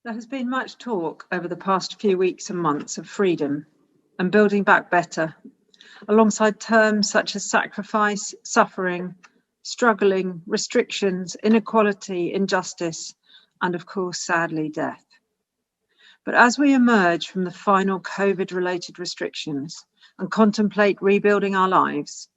There has been much talk over the past few weeks and months of freedom and building back better, alongside terms such as sacrifice, suffering, struggling, restrictions, inequality, injustice, and of course, sadly, death. But as we emerge from the final COVID-related restrictions and contemplate rebuilding our lives,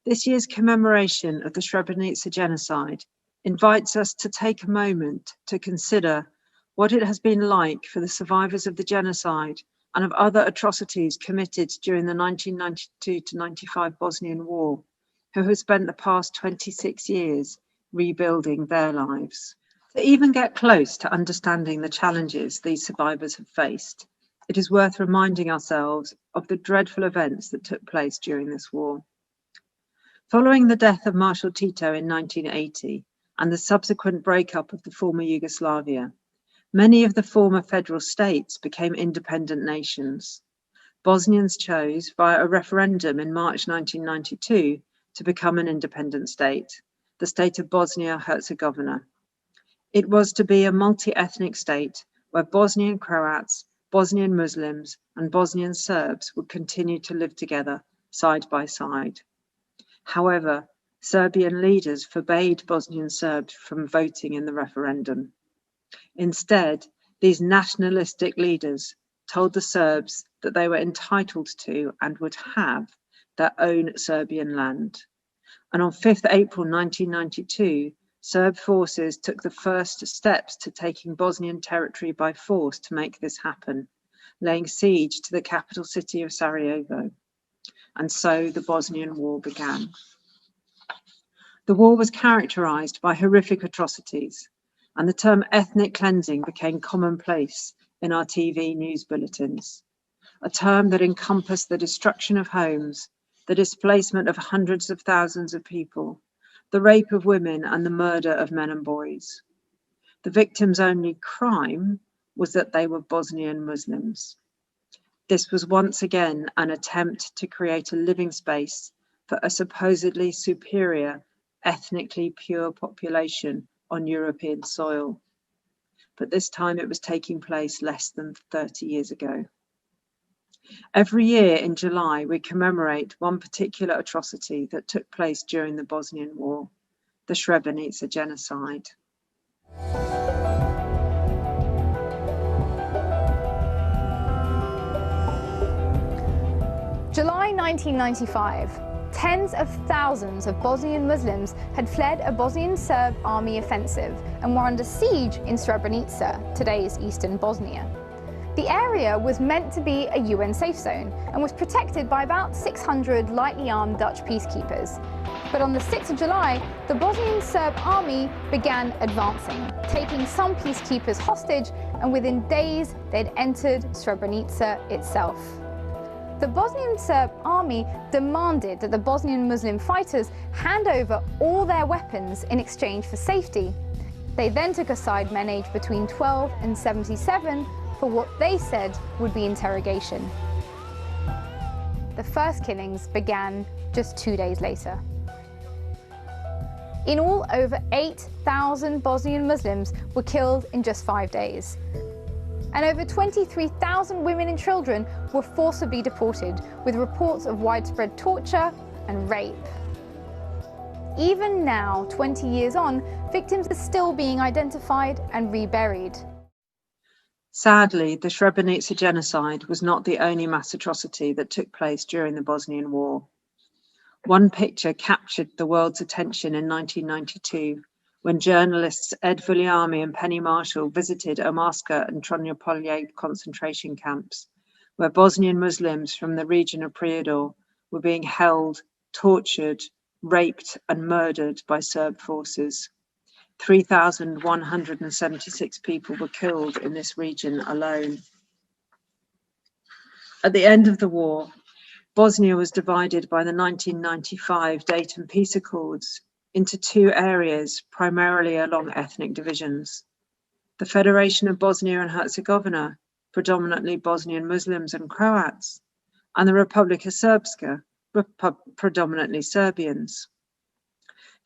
this year's commemoration of the Srebrenica genocide invites us to take a moment to consider what it has been like for the survivors of the genocide and of other atrocities committed during the 1992-95 Bosnian War, who have spent the past 26 years rebuilding their lives. To even get close to understanding the challenges these survivors have faced, it is worth reminding ourselves of the dreadful events that took place during this war. Following the death of Marshal Tito in 1980 and the subsequent breakup of the former Yugoslavia, many of the former federal states became independent nations. Bosnians chose, via a referendum in March 1992, to become an independent state, the state of Bosnia-Herzegovina. It was to be a multi-ethnic state where Bosnian Croats, Bosnian Muslims, and Bosnian Serbs would continue to live together side by side. However, Serbian leaders forbade Bosnian Serbs from voting in the referendum. Instead, these nationalistic leaders told the Serbs that they were entitled to and would have their own Serbian land. And on 5th April 1992, Serb forces took the first steps to taking Bosnian territory by force to make this happen, laying siege to the capital city of Sarajevo. And so the Bosnian War began. The war was characterized by horrific atrocities, and the term ethnic cleansing became commonplace in our TV news bulletins, a term that encompassed the destruction of homes, the displacement of hundreds of thousands of people, the rape of women, and the murder of men and boys. The victims' only crime was that they were Bosnian Muslims. This was once again an attempt to create a living space for a supposedly superior, ethnically pure population on European soil. But this time it was taking place less than 30 years ago. Every year in July, we commemorate one particular atrocity that took place during the Bosnian War, the Srebrenica genocide. July 1995. Tens of thousands of Bosnian Muslims had fled a Bosnian Serb army offensive and were under siege in Srebrenica, today's eastern Bosnia. The area was meant to be a UN safe zone and was protected by about 600 lightly armed Dutch peacekeepers. But on the 6th of July, the Bosnian Serb army began advancing, taking some peacekeepers hostage, and within days they'd entered Srebrenica itself. The Bosnian Serb army demanded that the Bosnian Muslim fighters hand over all their weapons in exchange for safety. They then took aside men aged between 12 and 77 for what they said would be interrogation. The first killings began just 2 days later. In all, over 8,000 Bosnian Muslims were killed in just 5 days. And over 23,000 women and children were forcibly deported, with reports of widespread torture and rape. Even now, 20 years on, victims are still being identified and reburied. Sadly, the Srebrenica genocide was not the only mass atrocity that took place during the Bosnian War. One picture captured the world's attention in 1992, when journalists Ed Vuliami and Penny Marshall visited Omarska and Tronjopolje concentration camps, where Bosnian Muslims from the region of Prijedor were being held, tortured, raped and murdered by Serb forces. 3,176 people were killed in this region alone. At the end of the war, Bosnia was divided by the 1995 Dayton Peace Accords into two areas, primarily along ethnic divisions. The Federation of Bosnia and Herzegovina, predominantly Bosnian Muslims and Croats, and the Republika Srpska, predominantly Serbians.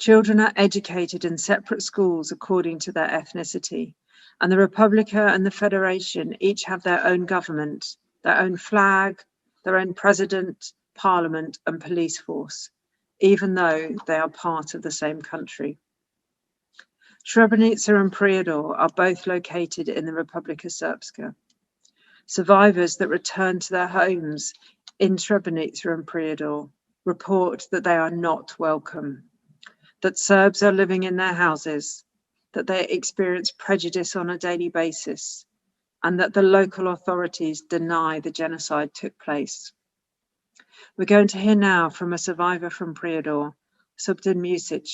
Children are educated in separate schools according to their ethnicity, and the Republika and the Federation each have their own government, their own flag, their own president, parliament, and police force, even though they are part of the same country. Srebrenica and Prijedor are both located in the Republika Srpska. Survivors that return to their homes in Srebrenica and Prijedor report that they are not welcome, that Serbs are living in their houses, that they experience prejudice on a daily basis, and that the local authorities deny the genocide took place. We're going to hear now from a survivor from Prijedor, Subtin Music,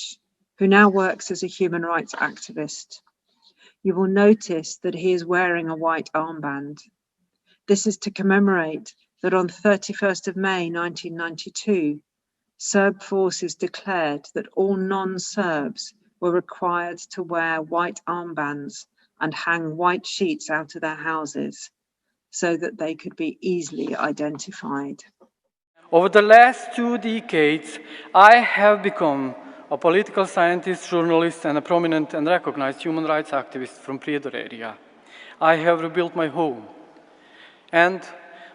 who now works as a human rights activist. You will notice that he is wearing a white armband. This is to commemorate that on 31st of May 1992, Serb forces declared that all non-Serbs were required to wear white armbands and hang white sheets out of their houses so that they could be easily identified. Over the last 2 decades, I have become a political scientist, journalist, and a prominent and recognized human rights activist from Prijedor area. I have rebuilt my home. And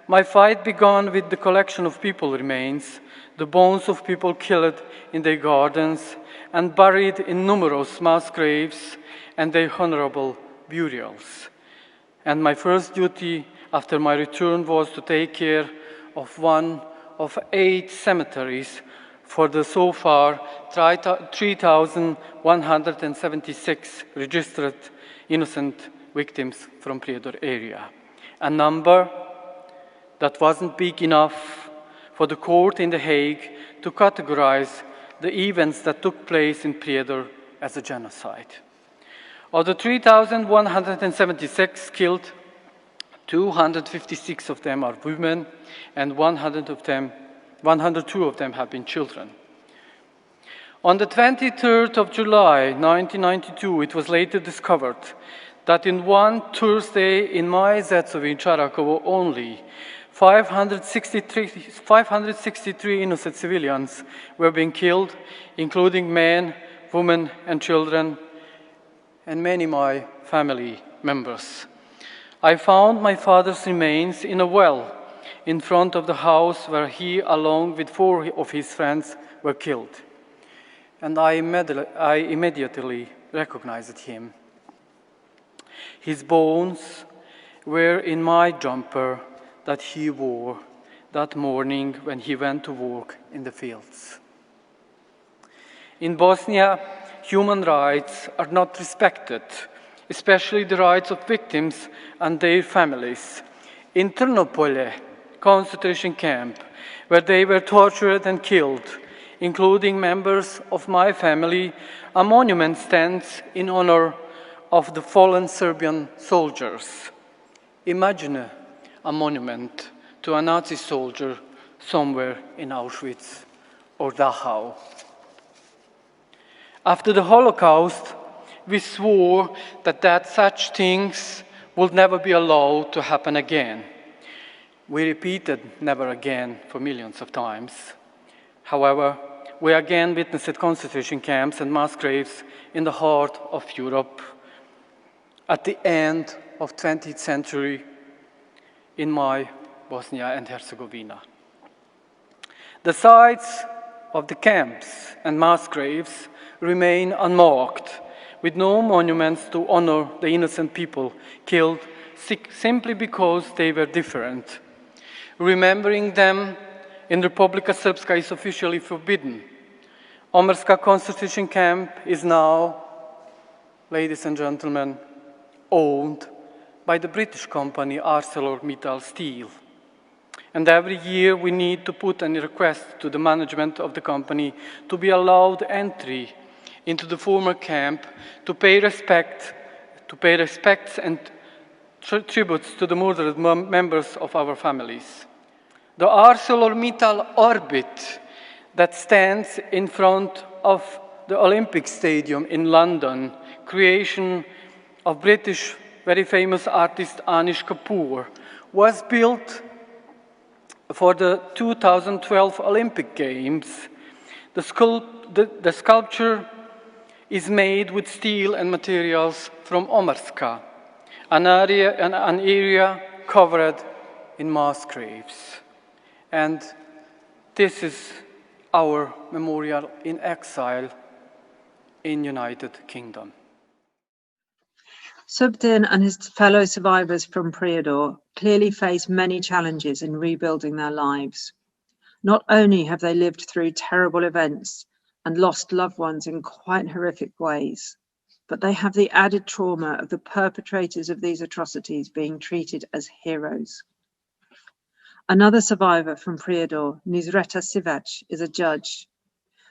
my fight began with the collection of people remains, the bones of people killed in their gardens and buried in numerous mass graves and their honorable burials. And my first duty after my return was to take care of one of 8 cemeteries for the so far 3,176 registered innocent victims from Prijedor area. A number that wasn't big enough for the court in The Hague to categorize the events that took place in Prijedor as a genocide. Of the 3,176 killed, 256 of them are women and 102 of them have been children. On the 23rd of July 1992, it was later discovered that in one Thursday in my Zetsovin Charakovo only, 563 innocent civilians were being killed, including men, women, and children, and many my family members. I found my father's remains in a well in front of the house where he, along with 4 of his friends, were killed. And I immediately recognized him. His bones were in my jumper that he wore that morning when he went to work in the fields. In Bosnia, human rights are not respected, especially the rights of victims and their families. In Trnopolje concentration camp, where they were tortured and killed, including members of my family, a monument stands in honor of the fallen Serbian soldiers. Imagine a monument to a Nazi soldier somewhere in Auschwitz or Dachau. After the Holocaust, we swore that such things would never be allowed to happen again. We repeated never again for millions of times. However, we again witnessed concentration camps and mass graves in the heart of Europe at the end of 20th century in my Bosnia and Herzegovina. The sites of the camps and mass graves remain unmarked, with no monuments to honor the innocent people killed simply because they were different. Remembering them in Republika Srpska is officially forbidden. Omarska concentration camp is now, ladies and gentlemen, owned by the British company Arcelormittal Steel. And every year we need to put a request to the management of the company to be allowed entry into the former camp to pay respects and tributes to the murdered members of our families. The Arcelormittal Orbit that stands in front of the Olympic Stadium in London, creation of British very famous artist Anish Kapoor, was built for the 2012 Olympic Games. The sculpture is made with steel and materials from Omarska, an area covered in mass graves. And this is our memorial in exile in United Kingdom. Subdin and his fellow survivors from Prijedor clearly face many challenges in rebuilding their lives. Not only have they lived through terrible events and lost loved ones in quite horrific ways, but they have the added trauma of the perpetrators of these atrocities being treated as heroes. Another survivor from Prijedor, Nusreta Sivac, is a judge.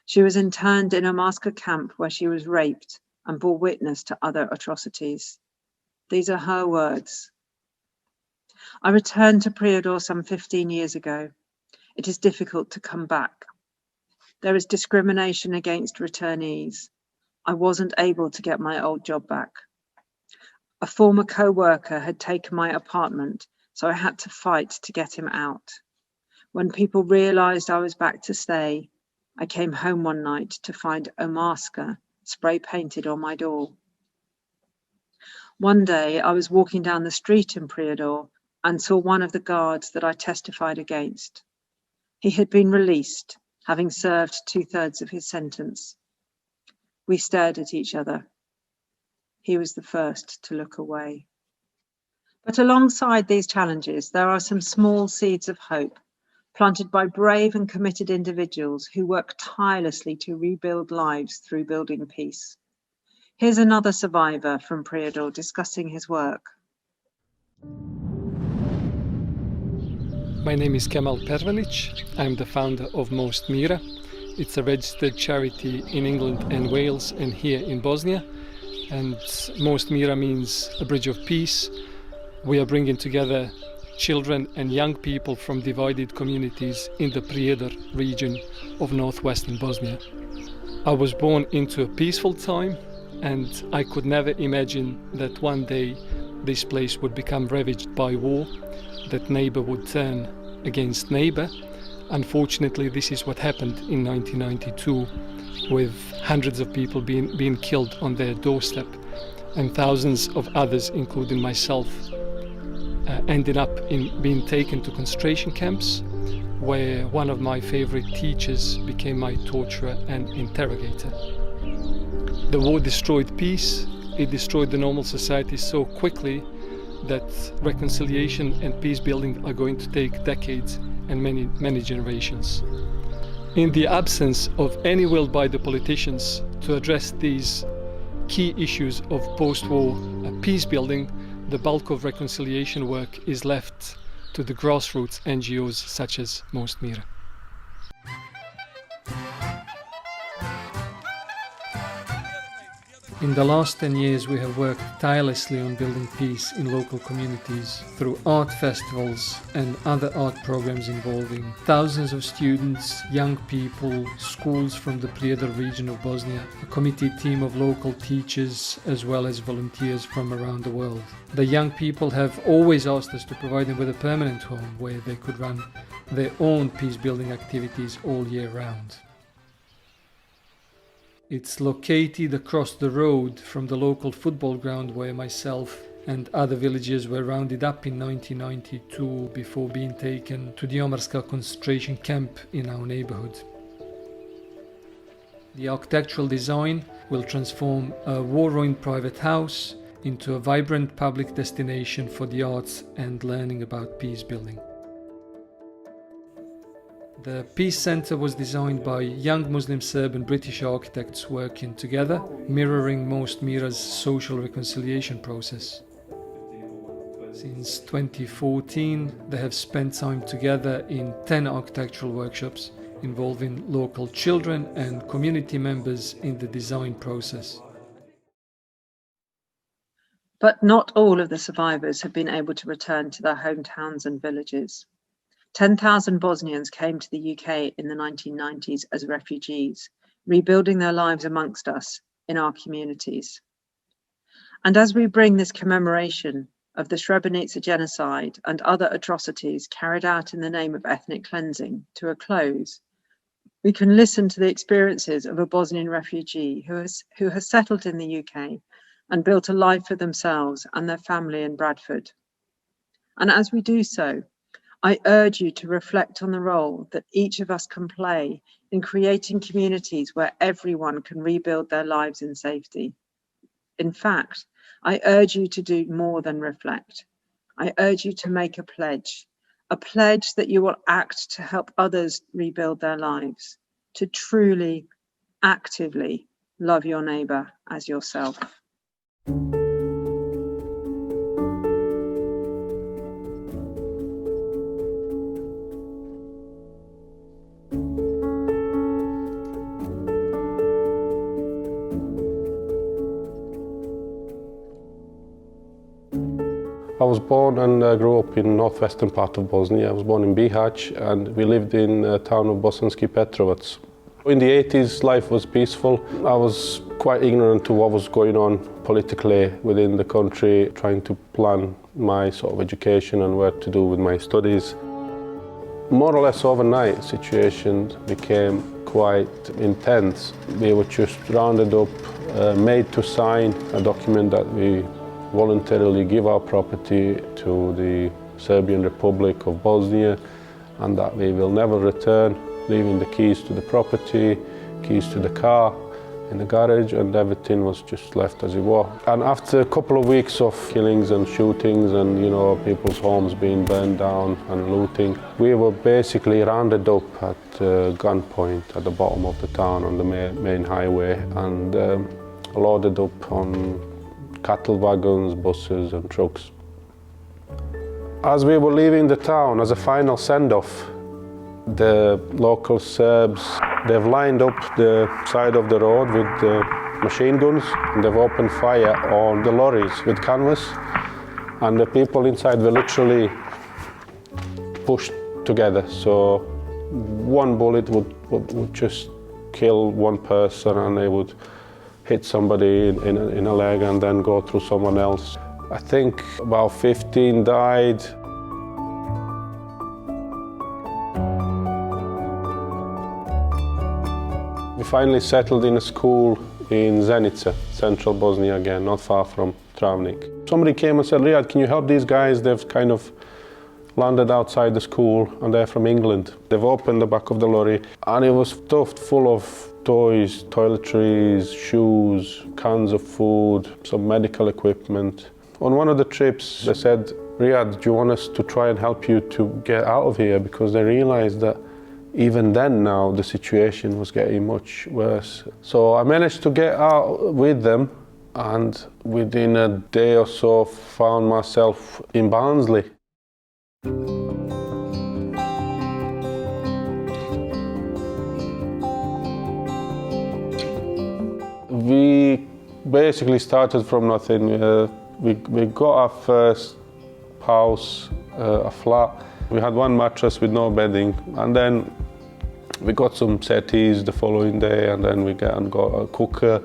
She was interned in a Omarska camp where she was raped and bore witness to other atrocities. These are her words. I returned to Prijedor some 15 years ago. It is difficult to come back. There is discrimination against returnees. I wasn't able to get my old job back. A former co-worker had taken my apartment, so I had to fight to get him out. When people realized I was back to stay, I came home one night to find Omarska spray painted on my door. One day I was walking down the street in Prijedor and saw one of the guards that I testified against. He had been released, having served 2/3 of his sentence. We stared at each other. He was the first to look away. But alongside these challenges, there are some small seeds of hope planted by brave and committed individuals who work tirelessly to rebuild lives through building peace. Here's another survivor from Prijedor discussing his work. My name is Kamal Pervilic. I'm the founder of Most Mira. It's a registered charity in England and Wales and here in Bosnia. And Most Mira means a bridge of peace. We are bringing together children and young people from divided communities in the Prijedor region of northwestern Bosnia. I was born into a peaceful time, and I could never imagine that one day this place would become ravaged by war, that neighbor would turn against neighbor. Unfortunately, this is what happened in 1992, with hundreds of people being killed on their doorstep, and thousands of others, including myself, ended up in being taken to concentration camps, where one of my favorite teachers became my torturer and interrogator. The war destroyed peace. It destroyed the normal society so quickly that reconciliation and peace building are going to take decades and many generations. In the absence of any will by the politicians to address these key issues of post-war peace building, the bulk of reconciliation work is left to the grassroots NGOs such as Most Mira. In the last 10 years, we have worked tirelessly on building peace in local communities through art festivals and other art programs involving thousands of students, young people, schools from the Prijedor region of Bosnia, a committee team of local teachers, as well as volunteers from around the world. The young people have always asked us to provide them with a permanent home where they could run their own peace-building activities all year round. It's located across the road from the local football ground where myself and other villagers were rounded up in 1992 before being taken to the Omarska concentration camp in our neighborhood. The architectural design will transform a war-ruined private house into a vibrant public destination for the arts and learning about peace building. The Peace Center was designed by young Muslim, Serb and British architects working together, mirroring Most Mira's social reconciliation process. Since 2014, they have spent time together in 10 architectural workshops involving local children and community members in the design process. But not all of the survivors have been able to return to their hometowns and villages. 10,000 Bosnians came to the UK in the 1990s as refugees, rebuilding their lives amongst us in our communities. And as we bring this commemoration of the Srebrenica genocide and other atrocities carried out in the name of ethnic cleansing to a close, We can listen to the experiences of a Bosnian refugee who has settled in the UK and built a life for themselves and their family in Bradford. And as we do so, I urge you to reflect on the role that each of us can play in creating communities where everyone can rebuild their lives in safety. In fact, I urge you to do more than reflect. I urge you to make a pledge that you will act to help others rebuild their lives, to truly, actively love your neighbour as yourself. I was born and grew up in northwestern part of Bosnia. I was born in Bihać and we lived in the town of Bosanski Petrovac. In the 80s, life was peaceful. I was quite ignorant to what was going on politically within the country, trying to plan my sort of education and what to do with my studies. More or less overnight, situation became quite intense. We were just rounded up, made to sign a document that we voluntarily give our property to the Serbian Republic of Bosnia and that we will never return, leaving the keys to the property, keys to the car in the garage, and everything was just left as it was. And after a couple of weeks of killings and shootings and, you know, people's homes being burned down and looting, we were basically rounded up at gunpoint at the bottom of the town on the main highway and loaded up on cattle wagons, buses and trucks. As we were leaving the town, as a final send-off, the local Serbs, they've lined up the side of the road with machine guns and they've opened fire on the lorries with canvas, and the people inside were literally pushed together. So one bullet would just kill one person and they would hit somebody in a leg and then go through someone else. I think about 15 died. We finally settled in a school in Zenica, central Bosnia again, not far from Travnik. Somebody came and said, Riyad, can you help these guys? They've kind of landed outside the school and they're from England. They've opened the back of the lorry and it was stuffed full of toys, toiletries, shoes, cans of food, some medical equipment. On one of the trips, they said, Riyad, do you want us to try and help you to get out of here? Because they realized that even then now the situation was getting much worse. So I managed to get out with them and within a day or so found myself in Barnsley. We basically started from nothing. We got our first house, a flat. We had one mattress with no bedding, and then we got some settees the following day, and then we got a cooker.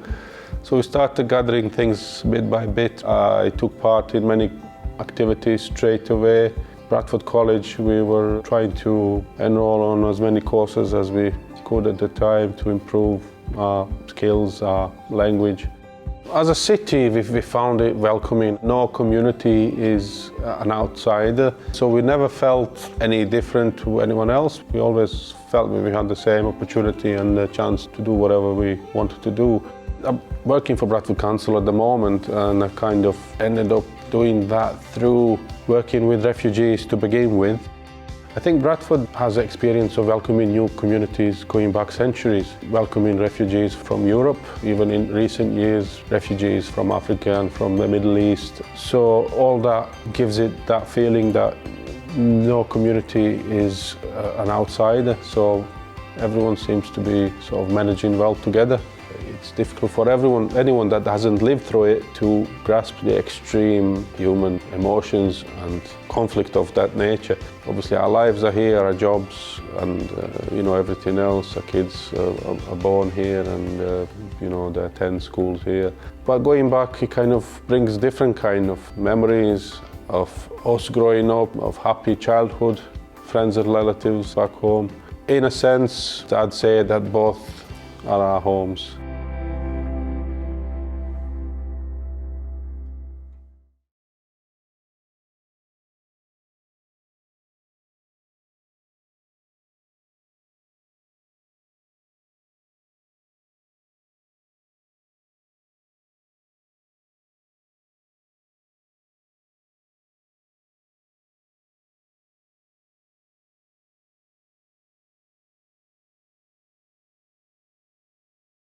So we started gathering things bit by bit. I took part in many activities straight away. Bradford College, we were trying to enroll on as many courses as we could at the time to improve our skills, our language. As a city, we found it welcoming. No community is an outsider, so we never felt any different to anyone else. We always felt we had the same opportunity and the chance to do whatever we wanted to do. I'm working for Bradford Council at the moment, and I kind of ended up doing that through working with refugees to begin with. I think Bradford has experience of welcoming new communities going back centuries, welcoming refugees from Europe, even in recent years, refugees from Africa and from the Middle East. So all that gives it that feeling that no community is an outsider, so everyone seems to be sort of managing well together. It's difficult for anyone that hasn't lived through it to grasp the extreme human emotions and conflict of that nature. Obviously our lives are here, our jobs and everything else. Our kids are born here and they attend schools here. But going back, it kind of brings different kind of memories of us growing up, of happy childhood, friends and relatives back home. In a sense, I'd say that both are our homes.